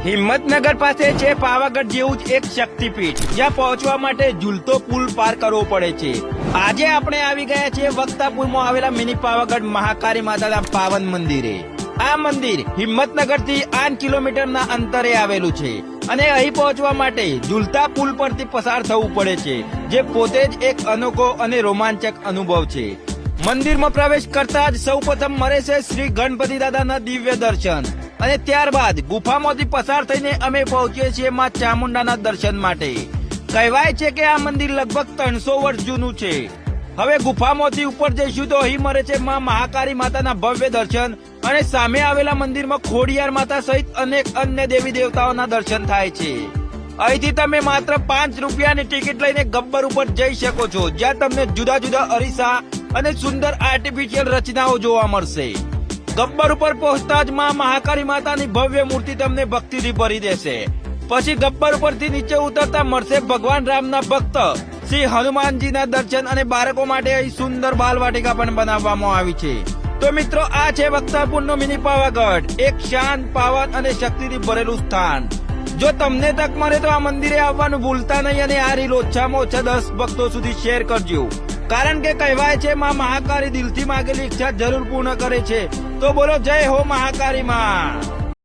હિંમતનગર પાસે છે પાવાગઢ જેવું જ એક શક્તિપીઠ, જ્યાં પહોંચવા માટે ઝૂલતો પુલ પાર કરવો પડે છે। આજે આપણે આવી ગયા છીએ વક્તાપુરમાં આવેલા મિની પાવાગઢ મહાકાળી માતાના પાવન મંદિરે। આ મંદિર હિંમતનગર થી 8 કિલોમીટરના અંતરે આવેલું છે અને અહીં પહોંચવા માટે ઝૂલતા પુલ પરથી પસાર થવું પડે છે, જે પોતે જ એક અનોખો અને રોમાંચક અનુભવ છે। મંદિરમાં પ્રવેશ કરતા જ સૌપ્રથમ મળે છે શ્રી ગણપતિ દાદાના દિવ્ય દર્શન અને ત્યારબાદ ગુફામાંથી પસાર થઈને અમે પહોંચીએ છીએ માં ચામુંડાના દર્શન માટે। કહેવાય છે કે આ મંદિર લગભગ 300 વર્ષ જૂનું છે। હવે ગુફામાંથી ઉપર જઈશું તો અહીં મળે છે માં મહાકાળી માતાના ભવ્ય દર્શન અને સામે આવેલા મંદિરમાં ખોડિયાર માતા સહિત અનેક અન્ય દેવી દેવતાઓના દર્શન થાય છે। અહીંથી તમે માત્ર 5 રૂપિયાની ટિકિટ લઈને ગબ્બર ઉપર જઈ શકો છો, જ્યાં તમને જુદા જુદા અરીસા અને સુંદર આર્ટિફિશિયલ રચનાઓ જોવા મળશે। ગબ્બર ઉપર પહોંચતા જ માં મહાકાળી માતાની ભવ્ય મૂર્તિ તમને ભક્તિથી ભરી દેશે। પછી ગબ્બર ઉપરથી નીચે ઉતરતા મળશે ભગવાન રામના ભક્ત શ્રી હનુમાનજીના દર્શન અને બાળકો માટે અહીં સુંદર બાલવાટિકા પણ બનાવવામાં આવી છે। તો મિત્રો, આ છે વક્તાપુરનો મિની પાવાગઢ, એક શાંત, પાવન અને શક્તિથી ભરેલું સ્થાન। જો તમને તક મળે તો આ મંદિરે આવવાનું ભૂલતા નહીં અને આ રીલ ઓછામાં ઓછા 10 ભક્તો સુધી શેર કરજો, કારણ કે કહેવાય છે માં મહાકાળી દિલથી માંગેલી ઈચ્છા જરૂર પૂર્ણ કરે છે। તો બોલો જય હો મહાકાળી માં।